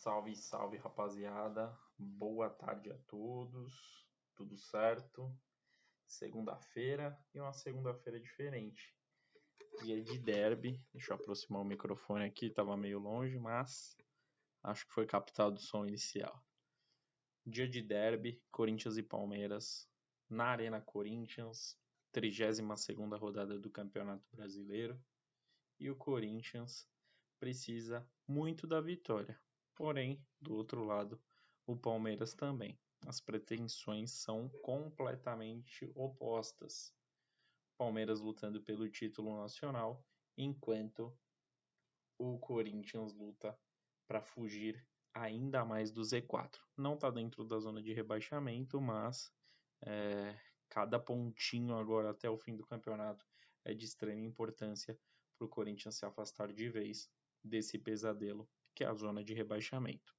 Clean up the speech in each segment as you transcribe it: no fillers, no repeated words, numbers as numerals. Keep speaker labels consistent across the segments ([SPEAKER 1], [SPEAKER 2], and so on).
[SPEAKER 1] Salve, salve, rapaziada. Boa tarde a todos. Tudo certo? Segunda-feira e uma segunda-feira diferente. Dia de derby. Deixa eu aproximar o microfone aqui, tava meio longe, mas acho que foi captado o som inicial. Dia de derby, Corinthians e Palmeiras, na Arena Corinthians, 32ª rodada do Campeonato Brasileiro. E o Corinthians precisa muito da vitória. Porém, do outro lado, o Palmeiras também. As pretensões são completamente opostas. Palmeiras lutando pelo título nacional, enquanto o Corinthians luta para fugir ainda mais do Z4. Não está dentro da zona de rebaixamento, mas cada pontinho agora até o fim do campeonato é de extrema importância para o Corinthians se afastar de vez desse pesadelo que é a zona de rebaixamento.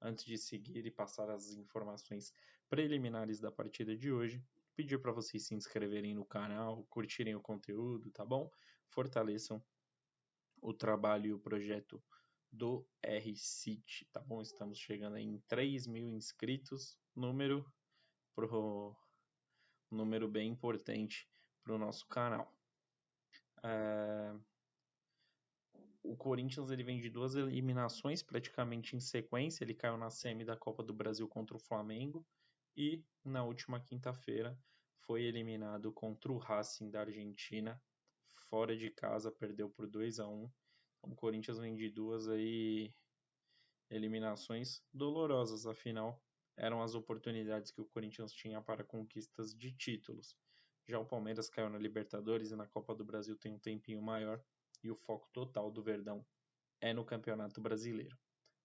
[SPEAKER 1] Antes de seguir e passar as informações preliminares da partida de hoje, pedir para vocês se inscreverem no canal, curtirem o conteúdo, tá bom? Fortaleçam o trabalho e o projeto do R-City, tá bom? Estamos chegando aí em 3.000 inscritos, número bem importante para o nosso canal. O Corinthians ele vem de 2 eliminações praticamente em sequência. Ele caiu na semi da Copa do Brasil contra o Flamengo e na última quinta-feira foi eliminado contra o Racing da Argentina. Fora de casa, perdeu por 2-1. O Corinthians vem de 2 eliminações dolorosas, afinal eram as oportunidades que o Corinthians tinha para conquistas de títulos. Já o Palmeiras caiu na Libertadores e na Copa do Brasil tem um tempinho maior e o foco total do Verdão é no Campeonato Brasileiro.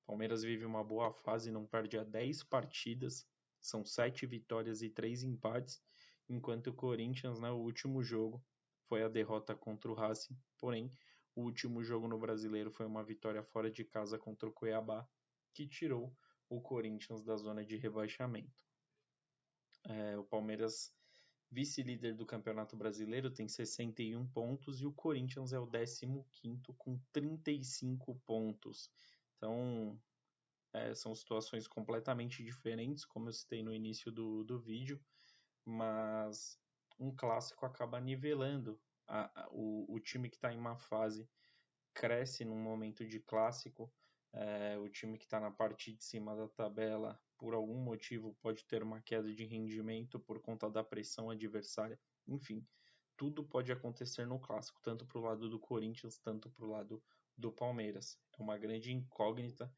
[SPEAKER 1] Palmeiras vive uma boa fase, não perde há 10 partidas, são 7 vitórias e 3 empates, enquanto o Corinthians, o último jogo, foi a derrota contra o Racing, porém, o último jogo no Brasileiro foi uma vitória fora de casa contra o Cuiabá, que tirou o Corinthians da zona de rebaixamento. O Palmeiras, vice-líder do Campeonato Brasileiro, tem 61 pontos e o Corinthians é o 15º com 35 pontos. Então, são situações completamente diferentes, como eu citei no início do vídeo, mas um clássico acaba nivelando. O time que está em má fase cresce num momento de clássico, o time que está na parte de cima da tabela, por algum motivo, pode ter uma queda de rendimento por conta da pressão adversária. Enfim, tudo pode acontecer no clássico, tanto para o lado do Corinthians, tanto para o lado do Palmeiras. É uma grande incógnita.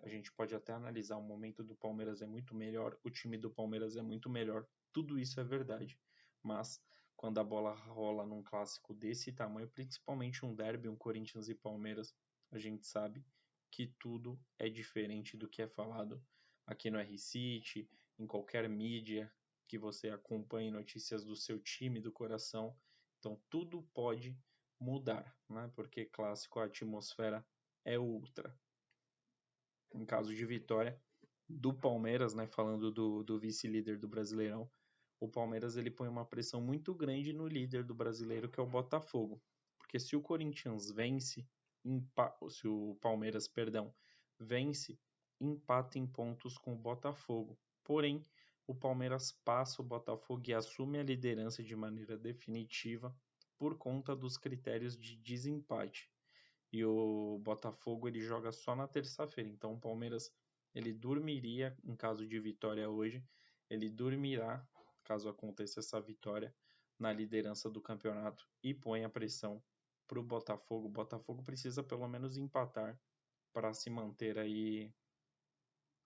[SPEAKER 1] A gente pode até analisar o momento do Palmeiras é muito melhor, o time do Palmeiras é muito melhor. Tudo isso é verdade, mas quando a bola rola num clássico desse tamanho, principalmente um derby, um Corinthians e Palmeiras, a gente sabe que tudo é diferente do que é falado aqui no R-City, em qualquer mídia que você acompanhe notícias do seu time, do coração. Então tudo pode mudar, né? Porque clássico a atmosfera é ultra. Em caso de vitória do Palmeiras, né, falando do vice-líder do Brasileirão, o Palmeiras ele põe uma pressão muito grande no líder do Brasileiro, que é o Botafogo. Porque se o Corinthians vence, se o Palmeiras, vence, empata em pontos com o Botafogo. Porém, o Palmeiras passa o Botafogo e assume a liderança de maneira definitiva por conta dos critérios de desempate. E o Botafogo ele joga só na terça-feira. Então o Palmeiras ele dormiria em caso de vitória hoje. Ele dormirá caso aconteça essa vitória na liderança do campeonato e põe a pressão para o Botafogo. O Botafogo precisa pelo menos empatar para se manter aí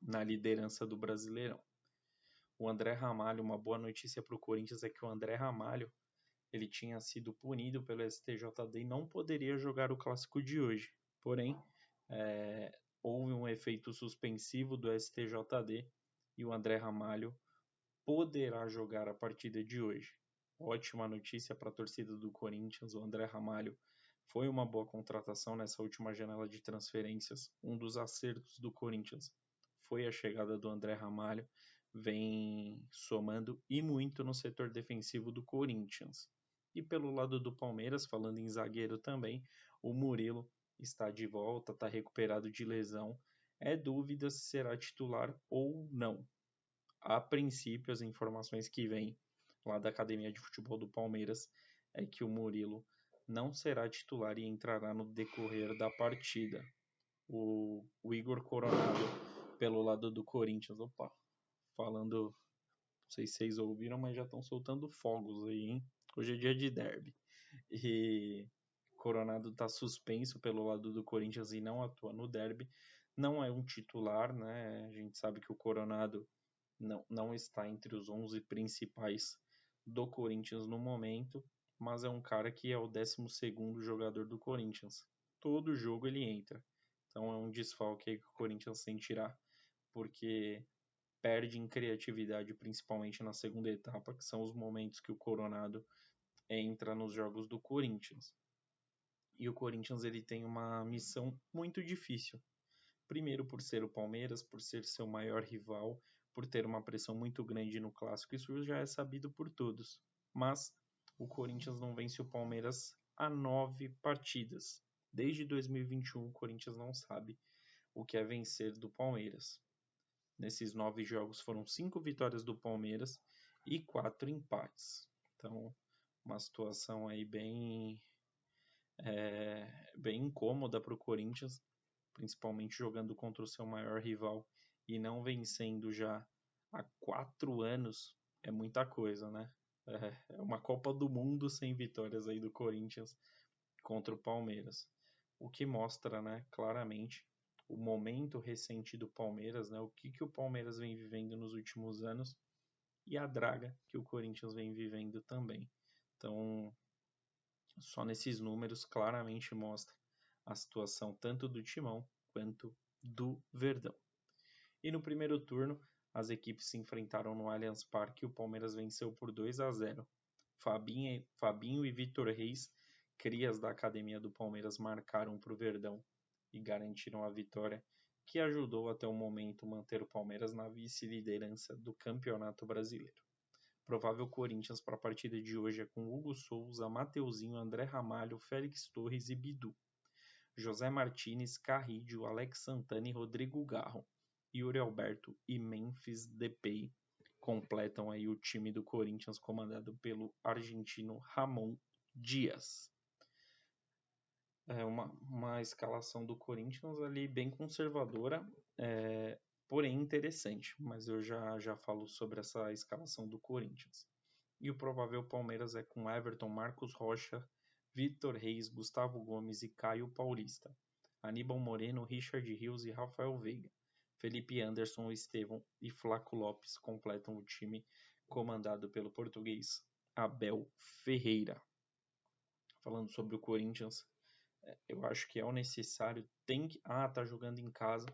[SPEAKER 1] na liderança do Brasileirão. O André Ramalho, uma boa notícia para o Corinthians é que o André Ramalho ele tinha sido punido pelo STJD e não poderia jogar o clássico de hoje. Porém, houve um efeito suspensivo do STJD e o André Ramalho poderá jogar a partida de hoje. Ótima notícia para a torcida do Corinthians. O André Ramalho foi uma boa contratação nessa última janela de transferências. Um dos acertos do Corinthians foi a chegada do André Ramalho. Vem somando e muito no setor defensivo do Corinthians. E pelo lado do Palmeiras, falando em zagueiro também, o Murilo está de volta, está recuperado de lesão. É dúvida se será titular ou não. A princípio, as informações que vêm lá da Academia de Futebol do Palmeiras é que o Murilo não será titular e entrará no decorrer da partida. O Igor Coronado, pelo lado do Corinthians, falando, não sei se vocês ouviram, mas já estão soltando fogos aí, hein? Hoje é dia de derby. E Coronado está suspenso pelo lado do Corinthians e não atua no derby. Não é um titular, né? A gente sabe que o Coronado não está entre os 11 principais do Corinthians no momento, mas é um cara que é o 12º jogador do Corinthians. Todo jogo ele entra. Então é um desfalque aí que o Corinthians tem que tirar, porque perde em criatividade, principalmente na segunda etapa, que são os momentos que o Coronado entra nos jogos do Corinthians. E o Corinthians ele tem uma missão muito difícil. Primeiro por ser o Palmeiras, por ser seu maior rival, por ter uma pressão muito grande no clássico, isso já é sabido por todos. Mas o Corinthians não vence o Palmeiras há 9 partidas. Desde 2021 o Corinthians não sabe o que é vencer do Palmeiras. Nesses 9 jogos foram 5 vitórias do Palmeiras e 4 empates. Então, uma situação aí bem incômoda para o Corinthians, principalmente jogando contra o seu maior rival e não vencendo já há 4 anos, é muita coisa, né? É uma Copa do Mundo sem vitórias aí do Corinthians contra o Palmeiras. O que mostra, né, claramente o momento recente do Palmeiras, né, o que o Palmeiras vem vivendo nos últimos anos e a draga que o Corinthians vem vivendo também. Então, só nesses números claramente mostra a situação tanto do Timão quanto do Verdão. E no primeiro turno, as equipes se enfrentaram no Allianz Parque e o Palmeiras venceu por 2-0. Fabinho e Vitor Reis, crias da academia do Palmeiras, marcaram para o Verdão e garantiram a vitória, que ajudou até o momento manter o Palmeiras na vice-liderança do Campeonato Brasileiro. Provável Corinthians para a partida de hoje é com Hugo Souza, Mateuzinho, André Ramalho, Félix Torres e Bidu. José Martínez, Carrídio, Alex Santana e Rodrigo Garro. Yuri Alberto e Memphis Depay completam aí o time do Corinthians comandado pelo argentino Ramon Dias. É uma escalação do Corinthians ali bem conservadora, porém interessante, mas eu já falo sobre essa escalação do Corinthians. E o provável Palmeiras é com Everton, Marcos Rocha, Vitor Reis, Gustavo Gomes e Caio Paulista. Aníbal Moreno, Richard Rios e Rafael Veiga. Felipe Anderson, Estevão e Flaco Lopes completam o time comandado pelo português Abel Ferreira. Falando sobre o Corinthians, eu acho que é o necessário, tá jogando em casa,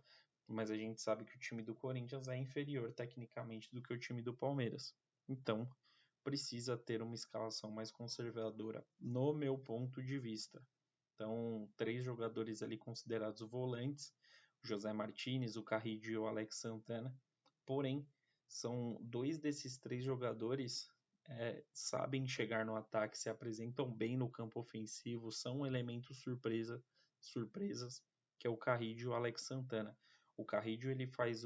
[SPEAKER 1] mas a gente sabe que o time do Corinthians é inferior tecnicamente do que o time do Palmeiras. Então, precisa ter uma escalação mais conservadora, no meu ponto de vista. Então, 3 jogadores ali considerados volantes, o José Martínez, o Carrídio e o Alex Santana. Porém, são 2 desses 3 jogadores sabem chegar no ataque, se apresentam bem no campo ofensivo, são elementos surpresas, que é o Carrídio e o Alex Santana. O Carrídio ele faz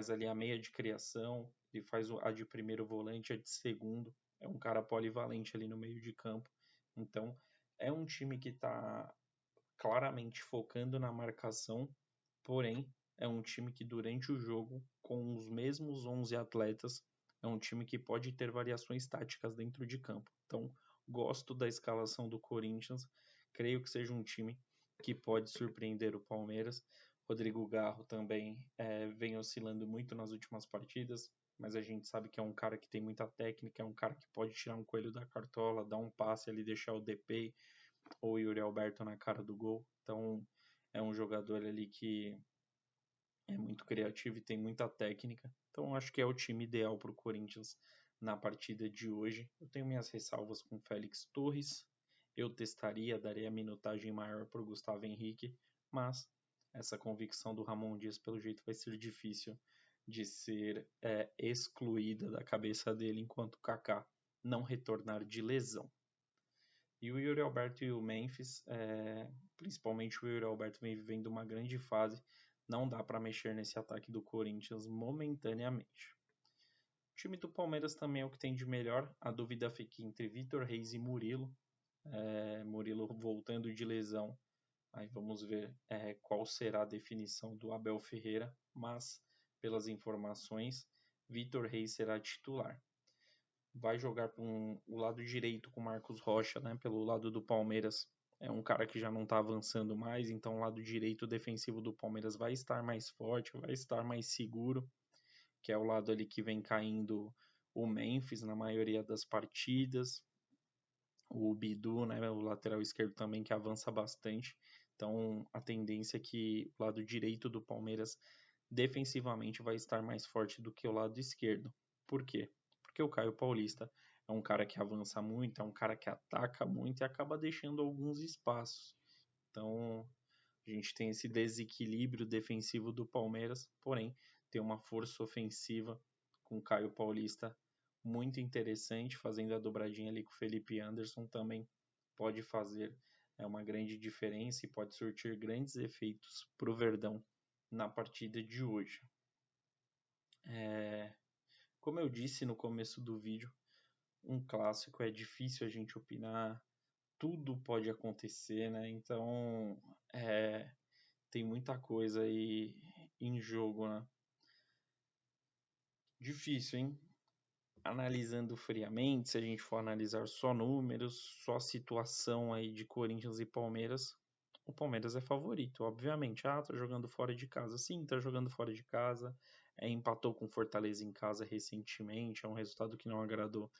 [SPEAKER 1] ali a meia de criação, ele faz a de primeiro volante, a de segundo, é um cara polivalente ali no meio de campo. Então, é um time que está claramente focando na marcação, porém, é um time que durante o jogo, com os mesmos 11 atletas, é um time que pode ter variações táticas dentro de campo. Então, gosto da escalação do Corinthians, creio que seja um time que pode surpreender o Palmeiras. Rodrigo Garro também vem oscilando muito nas últimas partidas, mas a gente sabe que é um cara que tem muita técnica, é um cara que pode tirar um coelho da cartola, dar um passe ali, deixar o DP ou o Yuri Alberto na cara do gol. Então, é um jogador ali que é muito criativo e tem muita técnica. Então, acho que é o time ideal para o Corinthians na partida de hoje. Eu tenho minhas ressalvas com Félix Torres. Eu daria minutagem maior para o Gustavo Henrique, mas essa convicção do Ramon Dias, pelo jeito, vai ser difícil de ser excluída da cabeça dele enquanto o Kaká não retornar de lesão. E o Yuri Alberto e o Memphis Principalmente o Yuri Alberto vem vivendo uma grande fase. Não dá para mexer nesse ataque do Corinthians momentaneamente. O time do Palmeiras também é o que tem de melhor. A dúvida fica entre Vitor Reis e Murilo. Murilo voltando de lesão. Aí vamos ver qual será a definição do Abel Ferreira. Mas, pelas informações, Vitor Reis será titular. Vai jogar o lado direito com Marcos Rocha, né? Pelo lado do Palmeiras. É um cara que já não está avançando mais, então o lado direito defensivo do Palmeiras vai estar mais forte, vai estar mais seguro, que é o lado ali que vem caindo o Memphis na maioria das partidas, o Bidu, né, o lateral esquerdo também que avança bastante, então a tendência é que o lado direito do Palmeiras defensivamente vai estar mais forte do que o lado esquerdo. Por quê? Porque o Caio Paulista é um cara que avança muito, é um cara que ataca muito e acaba deixando alguns espaços. Então, a gente tem esse desequilíbrio defensivo do Palmeiras, porém, tem uma força ofensiva com o Caio Paulista muito interessante, fazendo a dobradinha ali com o Felipe Anderson, também pode fazer uma grande diferença e pode surtir grandes efeitos para o Verdão na partida de hoje. Como eu disse no começo do vídeo, um clássico é difícil a gente opinar, tudo pode acontecer, né? Então tem muita coisa aí em jogo, né? Difícil, hein? Analisando friamente, se a gente for analisar só números, só situação aí de Corinthians e Palmeiras, o Palmeiras é favorito, obviamente. Tá jogando fora de casa. Sim, tá jogando fora de casa. Empatou com Fortaleza em casa recentemente. É um resultado que não agradou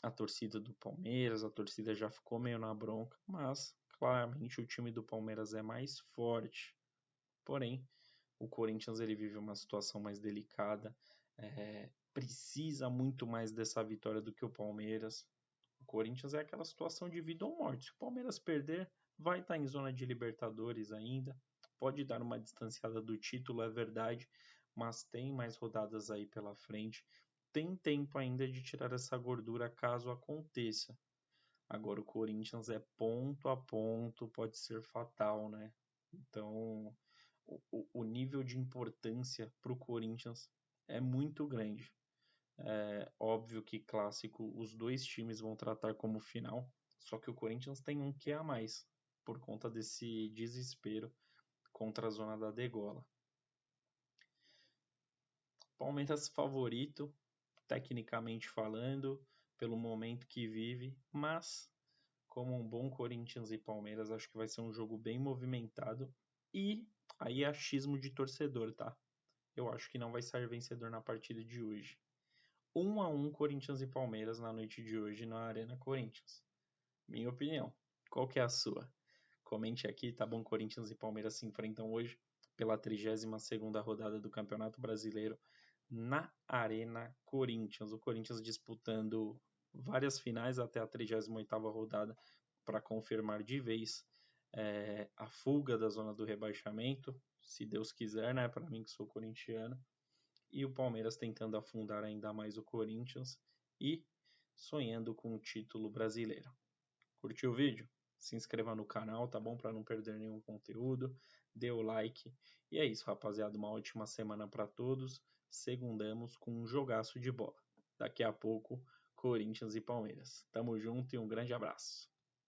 [SPEAKER 1] a torcida do Palmeiras. A torcida já ficou meio na bronca. Mas, claramente, o time do Palmeiras é mais forte. Porém, o Corinthians ele vive uma situação mais delicada. Precisa muito mais dessa vitória do que o Palmeiras. O Corinthians é aquela situação de vida ou morte. Se o Palmeiras perder, vai estar em zona de Libertadores ainda. Pode dar uma distanciada do título, é verdade, mas tem mais rodadas aí pela frente. Tem tempo ainda de tirar essa gordura caso aconteça. Agora o Corinthians é ponto a ponto, pode ser fatal, né? Então, o nível de importância para o Corinthians é muito grande. É óbvio que clássico os dois times vão tratar como final, só que o Corinthians tem um que a mais, por conta desse desespero contra a zona da degola. Palmeiras favorito, tecnicamente falando, pelo momento que vive, mas como um bom Corinthians e Palmeiras, acho que vai ser um jogo bem movimentado e aí é achismo de torcedor, tá? Eu acho que não vai sair vencedor na partida de hoje. 1-1 Corinthians e Palmeiras na noite de hoje na Arena Corinthians. Minha opinião. Qual que é a sua? Comente aqui, tá bom? Corinthians e Palmeiras se enfrentam hoje pela 32ª rodada do Campeonato Brasileiro na Arena Corinthians. O Corinthians disputando várias finais até a 38ª rodada para confirmar de vez a fuga da zona do rebaixamento, se Deus quiser, né? Para mim que sou corintiano. E o Palmeiras tentando afundar ainda mais o Corinthians e sonhando com o título brasileiro. Curtiu o vídeo? Se inscreva no canal, tá bom? Para não perder nenhum conteúdo. Dê o like. E é isso, rapaziada. Uma ótima semana para todos. Segundamos com um jogaço de bola. Daqui a pouco, Corinthians e Palmeiras. Tamo junto e um grande abraço.